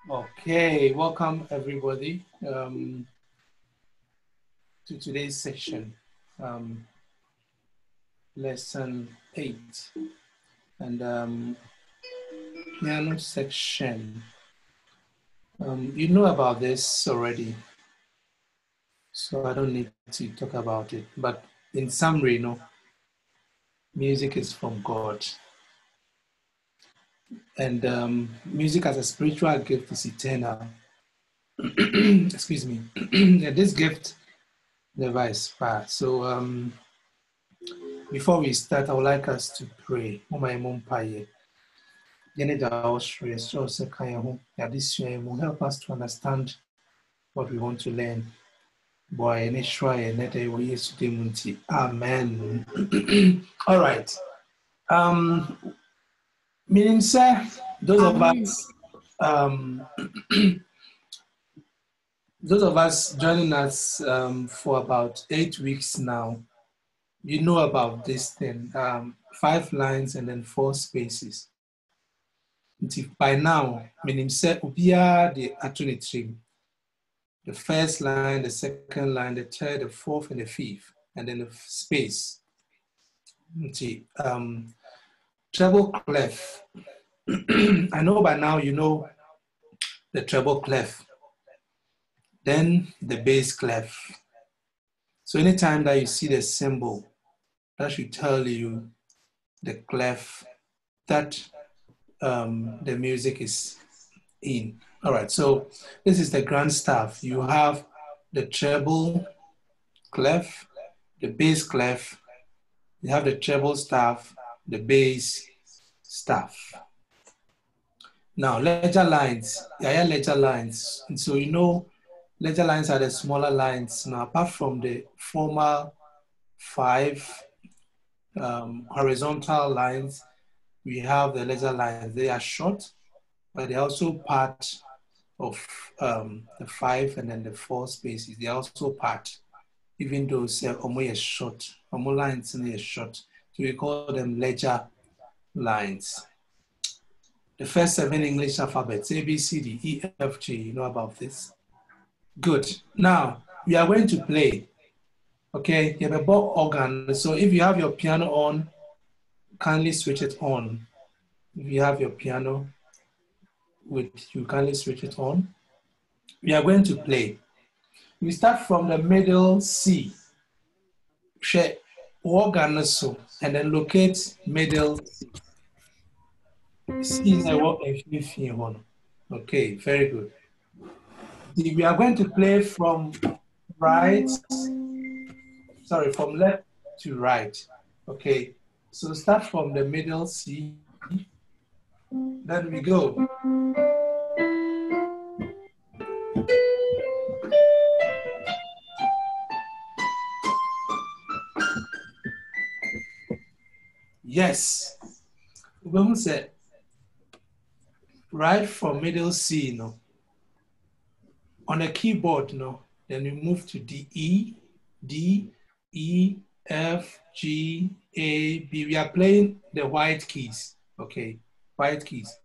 Okay, welcome everybody to today's session, lesson 8, and piano section. You know about this already, so I don't need to talk about it, but in summary, you know, music is from God. And music as a spiritual gift is eternal. Excuse me. This gift never expires. So before we start, I would like us to pray. Help us to understand what we want to learn. Amen. All right. Meaning, sir, those of us joining us for about 8 weeks now, you know about this thing, 5 lines and then 4 spaces. By now, meaning sir, the first line, the second line, the third, the fourth, and the fifth, and then the space. Treble clef. I know by now you know the treble clef. Then the bass clef. So anytime that you see the symbol, that should tell you the clef that the music is in. All right, so this is the grand staff. You have the treble clef, the bass clef, you have the treble staff, the bass staff. Now, ledger lines, ledger lines. And so you know, ledger lines are the smaller lines. Now, apart from the former 5 horizontal lines, we have the ledger lines. They are short, but they're also part of the 5 and then the 4 spaces. They're also part, even though say is short, lines are short. So we call them ledger lines. The first 7 English alphabets, A, B, C, D, E, F, G, you know about this? Good. Now, we are going to play. Okay, you have a bow organ. So if you have your piano on, kindly switch it on. If you have your piano, you kindly switch it on. We are going to play. We start from the middle C. Organ so, and then locate middle C. C is a what if you want. Okay, very good. We are going to play from from left to right. Okay, so start from the middle C. Then we go. Yes. We're going to say right from middle C, no. On the keyboard, no. Then we move to D, E, F, G, A, B. We are playing the white keys, okay? white keys.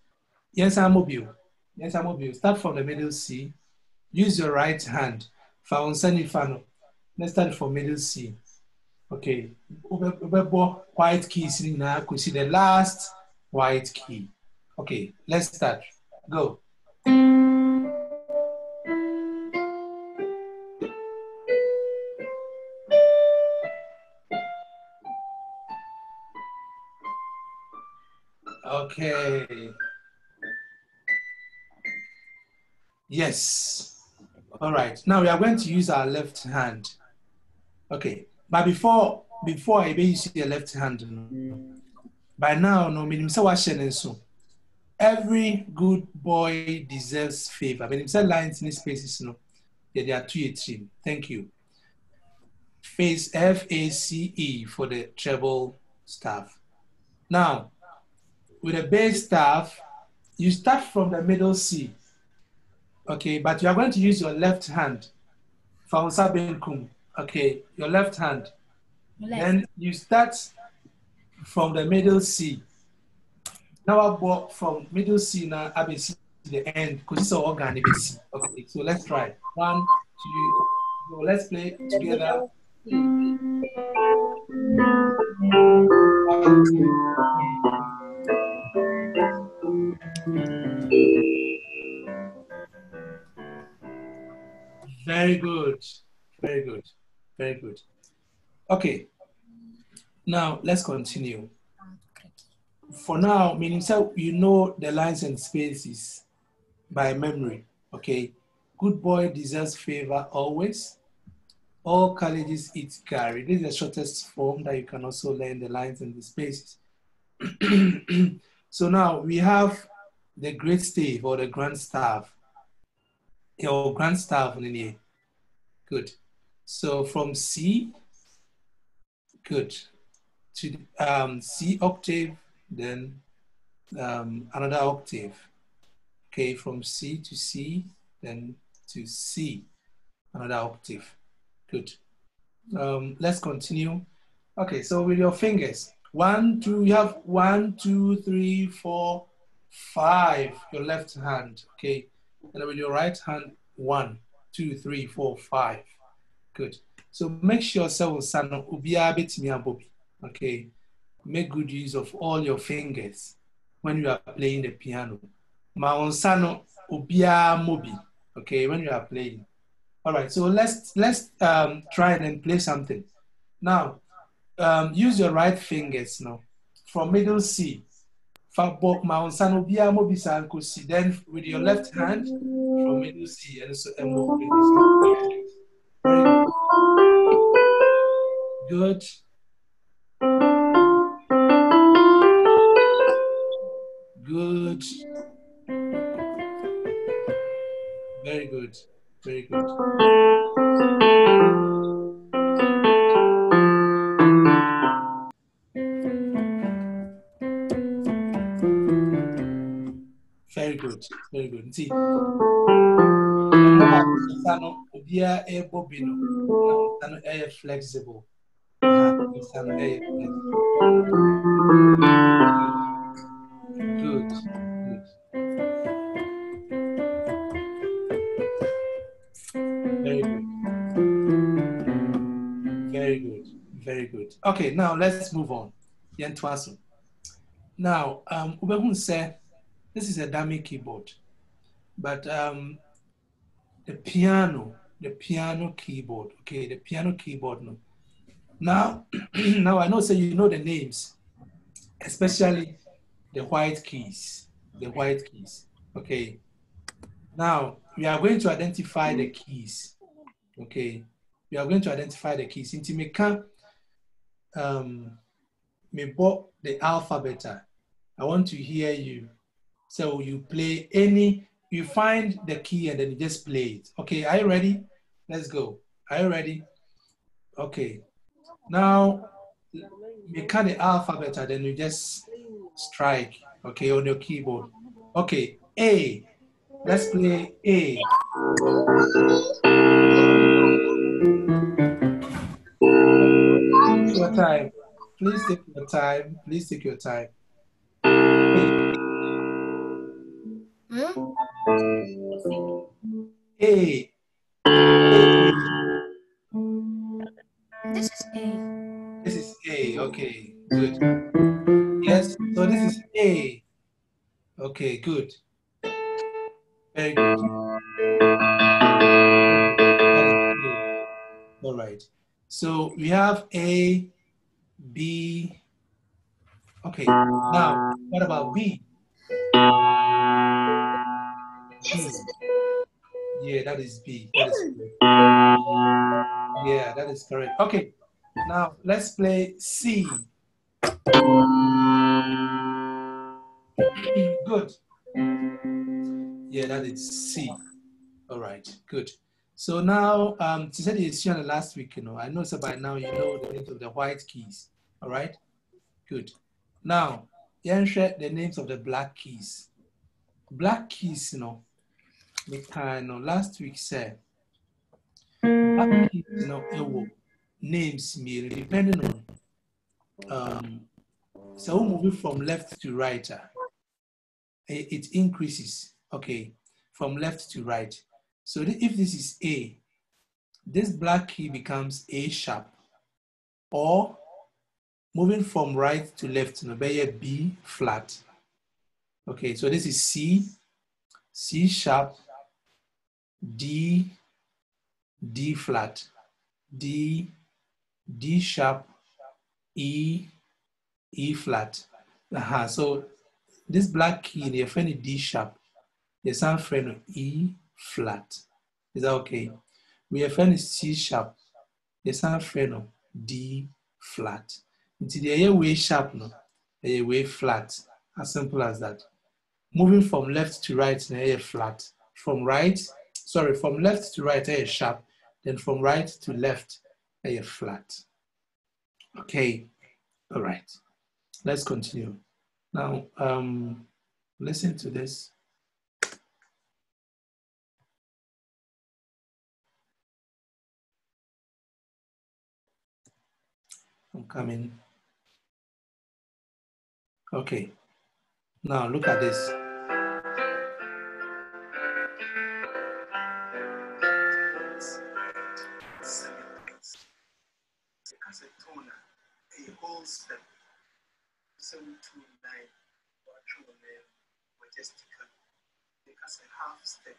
Yes, I'm mobile. Yes, I'm mobile. Start from the middle C. Use your right hand. Let's start from middle C. Okay. White keys now. Could see the last white key. Okay, let's start. Go. Okay. Yes. All right. Now we are going to use our left hand. Okay. But before I use your left hand, by now, no minimum so every good boy deserves favor. I mean, lines in spaces, no. Yeah, there are 2 Thank you. Face FACE for the treble staff. Now, with the bass staff, you start from the middle C. Okay, but you are going to use your left hand. Okay, your left hand. Then you start from the middle C. Now I walk from middle C now ABC to the end because it's all organ ABC. Okay, so let's try. 1, 2, go. Let's play together. Very good. Very good. Very good. Okay. Now let's continue. For now, meaning so you know the lines and spaces by memory. Okay. Good boy deserves favor always. All colleges eat curry. This is the shortest form that you can also learn the lines and the spaces. So now we have the great stave or the grand staff. Or grand staff in here. Good. So from C, good, to C octave, then another octave. Okay, from C to C, then to C, another octave. Good. Let's continue. Okay, so with your fingers, 1, 2, you have 1, 2, 3, 4, 5, your left hand, okay? And with your right hand, 1, 2, 3, 4, 5. Good. So make sure okay? Make good use of all your fingers when you are playing the piano. Okay, when you are playing. All right, so let's try and play something. Now, use your right fingers now. From middle C. Then with your left hand, from middle C, and so good. Good. Very good. Very good. Very good. Very good. See, flexible. Good. Good. Very good. Very good. Very good. Okay, now let's move on. Now, Ubehun said this is a dummy keyboard, but the piano keyboard, okay, the piano keyboard. No. Now, now I know, so you know the names, especially the white keys, okay. Now, we are going to identify the keys, okay. We are going to identify the keys. Into me can me bought the alphabet. I want to hear you. So you play any, you find the key and then you just play it. Okay, are you ready? Let's go. Are you ready? Okay. Now, you count the alphabet and then you just strike, okay, on your keyboard. Okay, A. Let's play A. Take your time. Please take your time. Please take your time. A. A. This is A. This is A. Okay, good. Yes, so this is A. Okay, good. Very good. That is A. All right. So we have A, B. Okay, now what about B? B. Yeah, that is B. That is correct. Yeah, that is correct. Okay, now let's play C. Good. Yeah, that is C. All right, good. So now, to say the issue on the last week, I know so by now you know the names of the white keys. All right, good. Now, share the names of the black keys. Black keys, we kind last week said black keys, names me depending on so we're moving from left to right. It increases, okay, from left to right. So if this is A, this black key becomes A sharp, or moving from right to left, B flat. Okay, so this is C, C sharp, D, D flat, D, D sharp, E, E flat. So this black key, they find it D sharp. The sound friend E flat. Is that okay? We have find C sharp. The sound friend D flat. Until the way sharp, no, a way flat. As simple as that. Moving from left to right, a flat. From left to right, a sharp. Then from right to left, a flat. Okay, all right. Let's continue. Now, listen to this. I'm coming. Okay. Now look at this. As a toner, a whole step, 729, majestically, as a half step,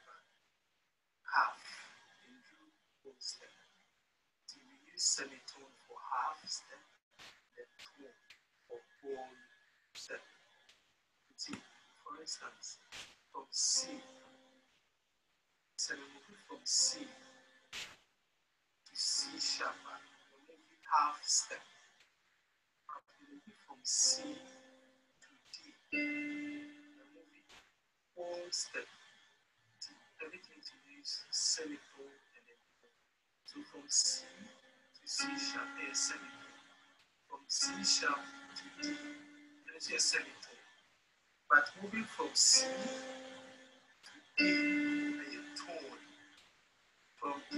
half into whole step. So we use semitone for half step, then tone for whole step. See, for instance, from C, so we move from C to C sharp, we're moving half step. We're moving from C to D, we're moving whole step. Everything to use semitone and then so from C to C sharp, a semitone. From C sharp to D, there's a semitone. But moving from C to D, a tone. From D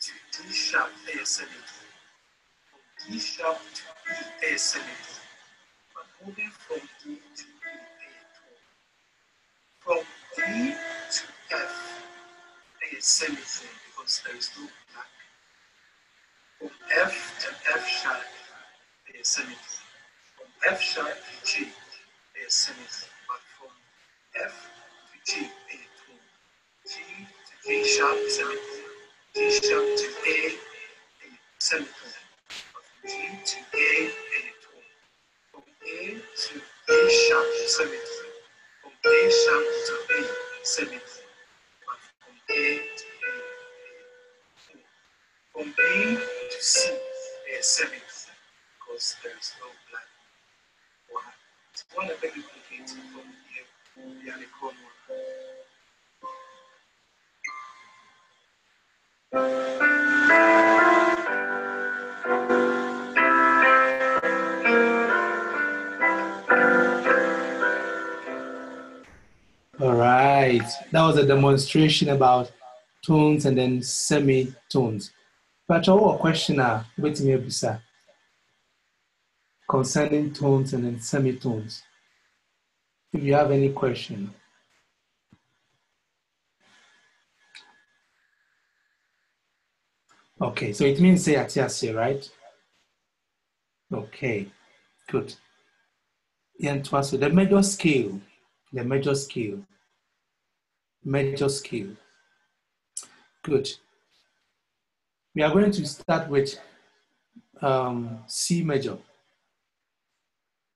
to D sharp, a semitone. From D sharp to E, a semitone. But moving from D to E, a tone. From D to F, a semitone because there is no black. From F to F sharp, a semitone. From F sharp to G, a semitone. But from F to G, a tone. G to G sharp, semitone. G sharp to A semitone. But from G to A tone. From A to A sharp, semitone. From A sharp to A semitone. But from A to A tone. From B to C, a semitone, because there is no black. One of the complicated from here, we are the corner. All right, that was a demonstration about tones and then semitones. But our question wait me bisa concerning tones and then semitones. If you have any question. Okay, so it means say atiase, right? Okay, good. Yeah, so the major scale, major scale. Good. We are going to start with C major.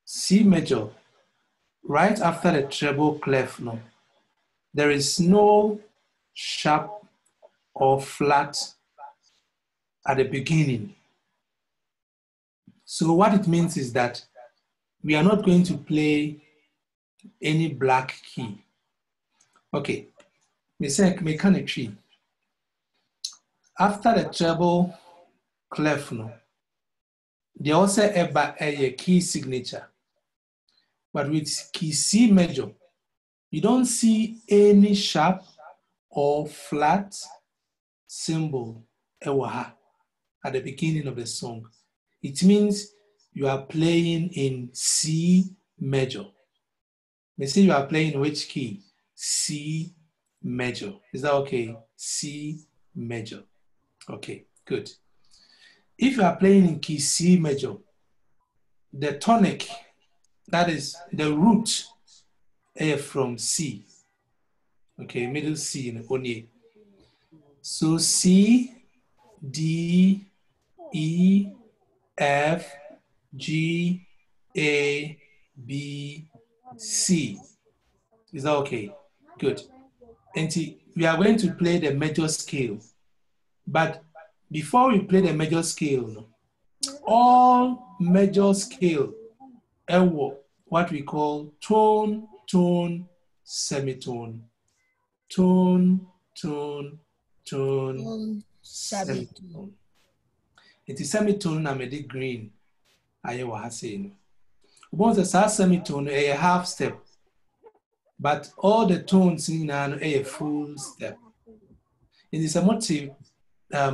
C major, right after the treble clef, no, there is no sharp or flat at the beginning. So what it means is that we are not going to play any black key. Okay, mechanic. After the treble clef, no, they also have a key signature. But with key C major, you don't see any sharp or flat symbol at the beginning of the song. It means you are playing in C major. They say you are playing which key? C major. Is that okay? C major. Okay, good. If you are playing in key C major, the tonic, that is the root from C. Okay, middle C in Onye. So C, D, E, F, G, A, B, C. Is that okay? Good. And we are going to play the major scale. But before we play the major scale, all major scale, what we call tone, tone, semitone. Tone, tone, tone, semitone. It is semitone na mede green. Aye wa ha say no. Once the semitone a half step, but all the tones in a full step. It is a motive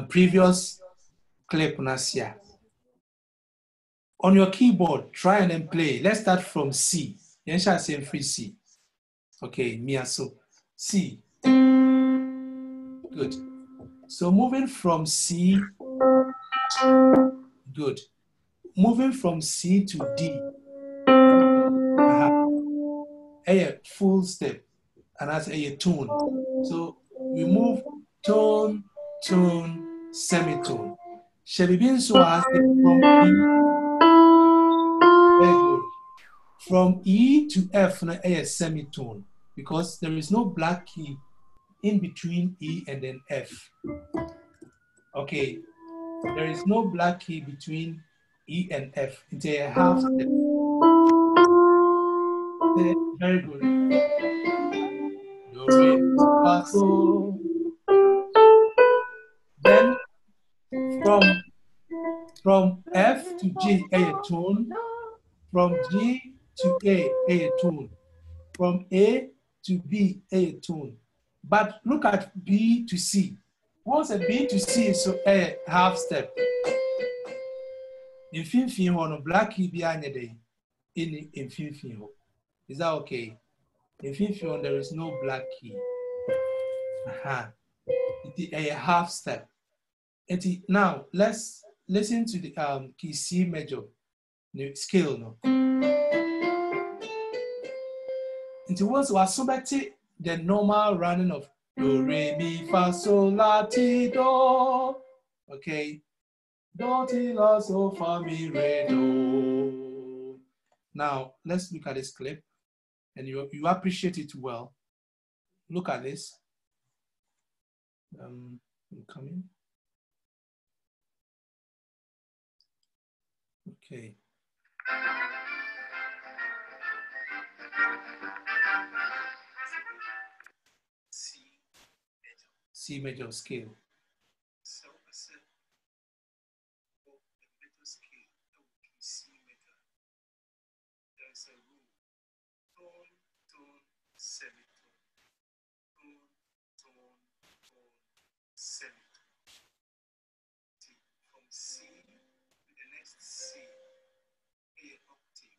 previous clip nasia. On your keyboard, try and then play. Let's start from C. Yen shall say free C. Okay, miaso. C. Good. So moving from C, good. Moving from C to D. A full step, and that's a tone. So we move tone, tone, semitone. Shebibin so from E. Very good. From E to F, a semitone, because there is no black key in between E and then F. Okay, there is no black key between E and F. It's a half step. Very good. Do, re, fa, so. Then from F to G, a tone. From G to a tone. From A to B, a tone. But look at B to C. Once a B to C is so a half step. In Finfin, on a black key behind a day. In Finfin. Is that okay? In Finfin, there is no black key. It is a half step. Now let's listen to the key C major scale. No. It was the normal running of do, re, mi, fa, sol, la, ti, do. Okay. Do, ti, la, so, fa, mi, re, do. Now, let's look at this clip. And you appreciate it well. Look at this. I'm coming. Okay. C major scale. So the major scale, C major. There is a rule. Tone, tone, semitone. Tone, tone, tone, semitone. From C to the next C, a octave.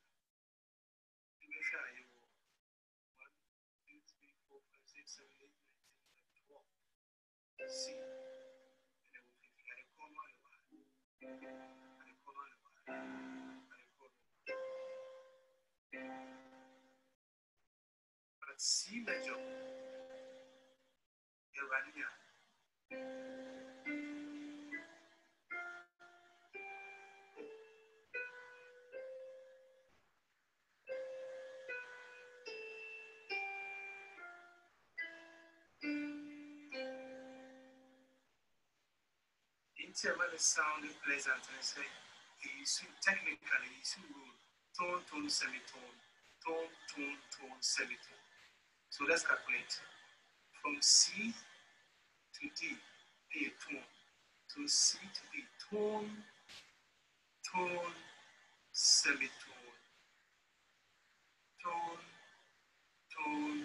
You may try 1, 2, 3, 4, 5, 6, 7, 8, 9, 10, 11, 12. C. And then we can But C major, Irania. When it sounded pleasant, and I say, technically, you should rule tone, tone, semitone, tone, tone, tone, semitone. So let's calculate. From C to D, be a tone. To C to D, tone, tone, semitone, tone, tone,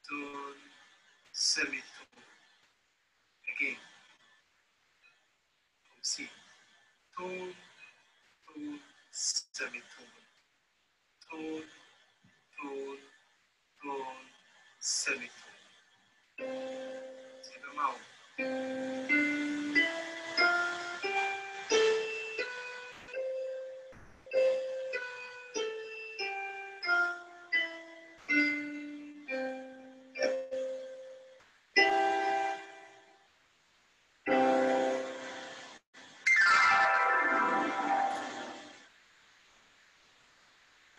tone, semitone. Again, from C, tone, tone, semitone, tone, tone, tone, semitone. Take them out.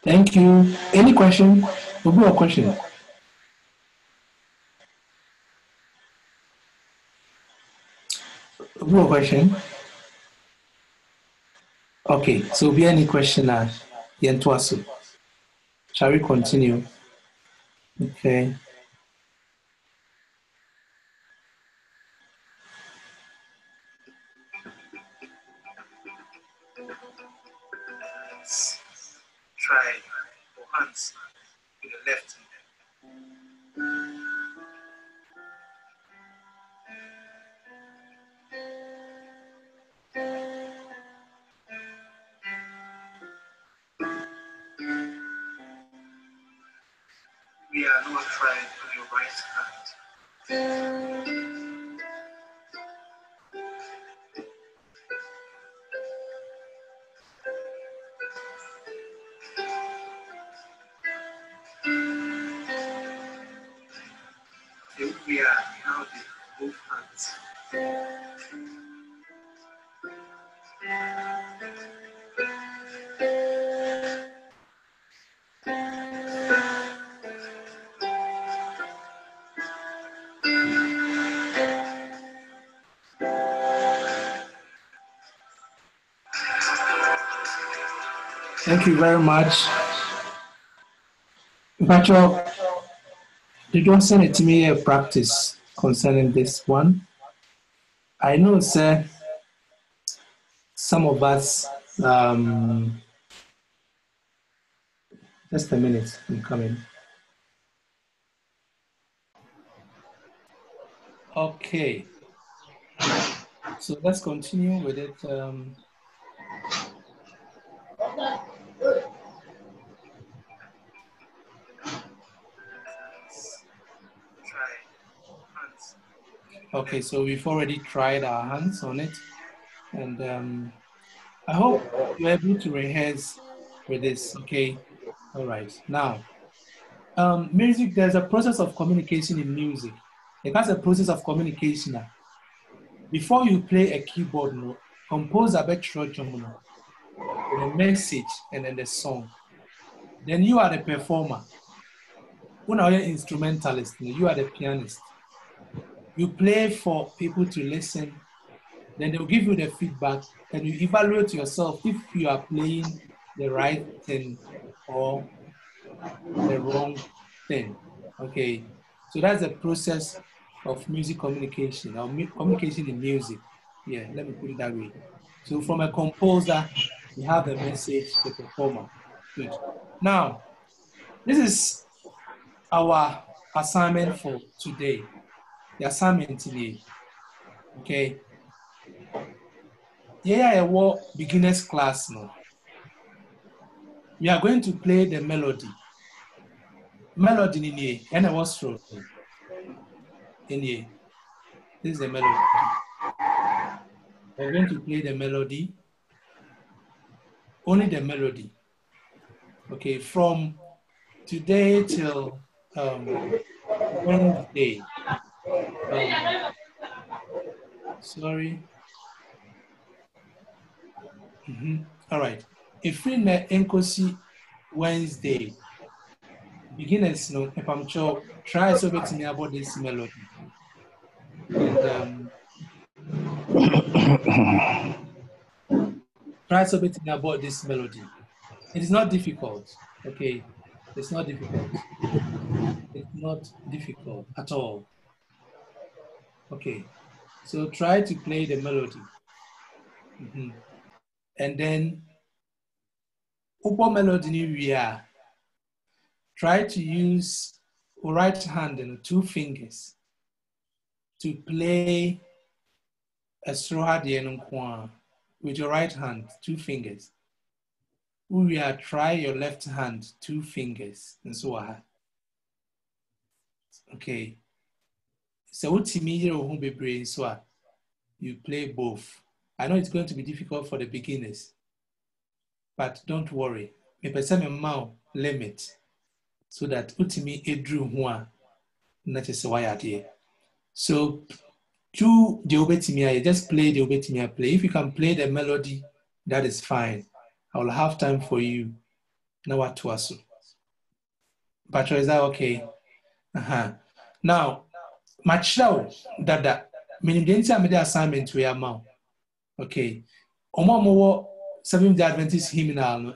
Thank you. Any question? We'll do a question. We'll do a question. Okay, so be any question Yentuasu. Shall we continue? Okay. Try your hands with the left hand. We are not trying with your right hand. Here we are now with both hands. Thank you very much. Pacho, you don't send it to me a practice concerning this one. I know, sir, some of us, just a minute, I'm coming. Okay. So let's continue with it. Okay, so we've already tried our hands on it, and I hope you're able to rehearse with this. Okay, all right. Now, music. There's a process of communication in music. It has a process of communication. Before you play a keyboard note, compose a with a message and then the song. Then you are the performer. When you are an instrumentalist, you are the pianist. You play for people to listen, then they'll give you the feedback and you evaluate yourself if you are playing the right thing or the wrong thing. Okay, so that's the process of music communication, or communication in music. Yeah, let me put it that way. So from a composer, you have the message, the performer. Good. Now, this is our assignment for today. The assignment today. Okay. Yeah, what beginners class now. We are going to play the melody. Melody in here, and I was through in here. This is the melody. We're going to play the melody, only the melody. Okay, from today till Wednesday. Sorry. All right. If we na enkosi Wednesday, beginners no, if I'm sure, try so bit me about this melody. And try so bit me about this melody. It is not difficult. Okay. It's not difficult. It's not difficult at all. Okay. So try to play the melody. And then Upo melody ni we are. Try to use right hand and 2 fingers to play a strohadian with your right hand, 2 fingers. We are try your left hand, 2 fingers, and so on. Okay. So what be brain so you play both. I know it's going to be difficult for the beginners, but don't worry. Me person me limit so that utimi edru ho na chese why there. So do the obetimi, just play the obetimi play. If you can play the melody, that is fine. I will have time for you. Now what to us? But is that okay? Now, much now that meaning the entire assignment we are now. Okay. Omo 7th Adventist hymnal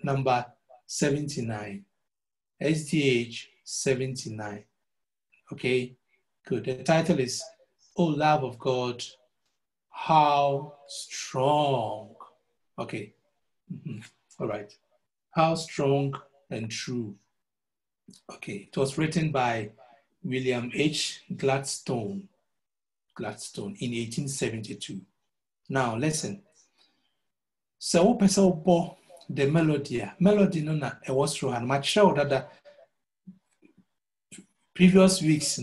number 79. SDH 79. Okay, good. The title is "Oh Love of God, How Strong." Okay, all right. How strong and true. Okay, it was written by William H. Gladstone in 1872. Now listen. So the melody no na e was through and much show that previous weeks,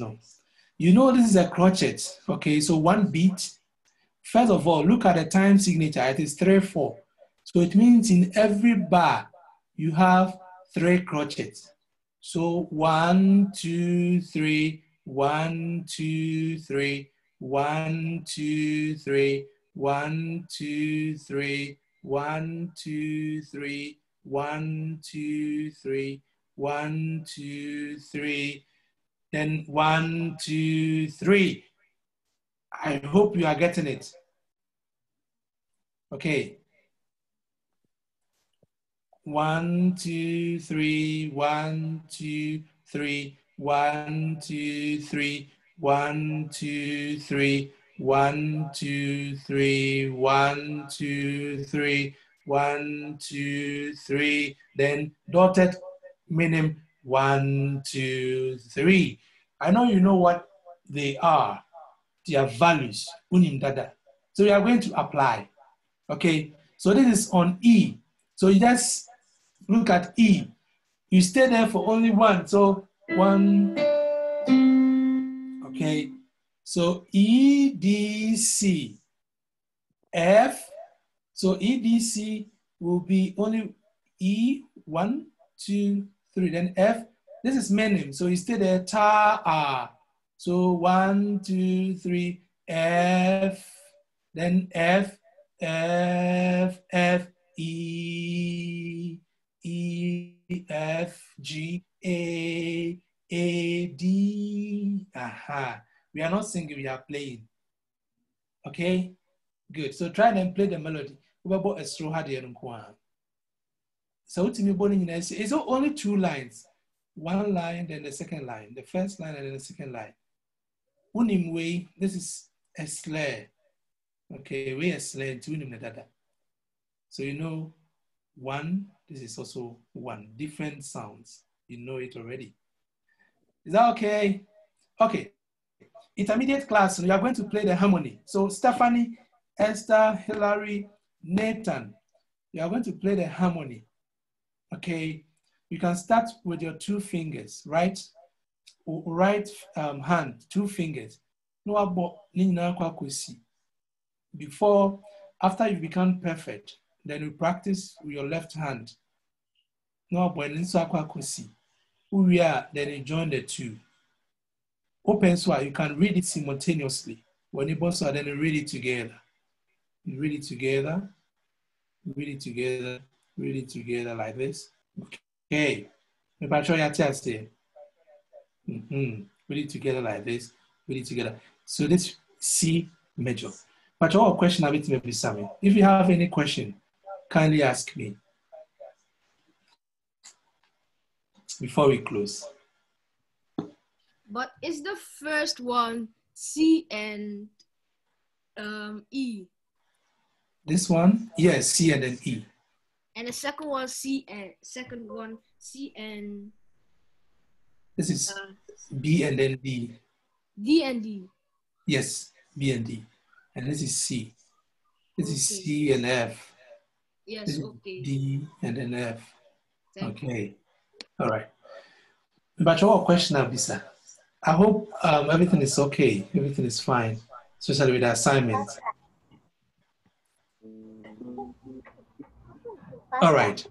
you know this is a crotchet. Okay, so 1 beat. First of all, look at the time signature. It is 3/4. So it means in every bar you have 3 crotchets. So 1, 2, 3, 1, 2, 3, 1, 2, 3, 1, 2, 3, 1, 2, 3, 1, 2, 3, 1, 2, 3. Then 1, 2, 3. I hope you are getting it. Okay. 1, 2, 3, 1, 2, 3, 1, 2, 3, 1, 2, 3, 1, 2, 3, 1, 2, 3, 1, 2, 3. Then dotted meaning 1, 2, 3. I know you know what they are, their values. So we are going to apply. Okay, so this is on E. So you just look at E. You stay there for only 1. So 1. Okay, so E, D, C, F. So E, D, C will be only E, 1, 2, 3. Then F. This is meaning. So you stay there, ta, ah. So 1, 2, 3, F. Then F, F, F, E, E, F, G, A, D. Aha. We are not singing, we are playing. Okay? Good. So try and play the melody. So it's only 2 lines. 1 line, then the second line. The first line and then the second line. Unim way, this is a slur. Okay, we are slur to unim dada. So you know 1, this is also 1. Different sounds. You know it already. Is that okay? Okay. Intermediate class, you are going to play the harmony. So Stephanie, Esther, Hilary, Nathan, you are going to play the harmony. Okay. You can start with your 2 fingers, right hand, 2 fingers. No abo ni nyina kwa kwesi. after you become perfect, then you practice with your left hand. No, when in Sakwakosi, we are then you join the two. Open so you can read it simultaneously. When you both are then you read it together. You read it together, read it together, read it together like this. Okay. If I show you a test here. Read it together like this. Read it together. So this C major. But your question about maybe Sammy. If you have any question, kindly ask me before we close. But is the first one C and E? This one, yes, C and then E. And the second one C and This is B and then D. D and D. Yes, B and D. And this is C. This is C and F. Yes, this okay. D and then F. Okay. All right. But your question, Abisa. I hope everything is okay. Everything is fine, especially with the assignment. All right.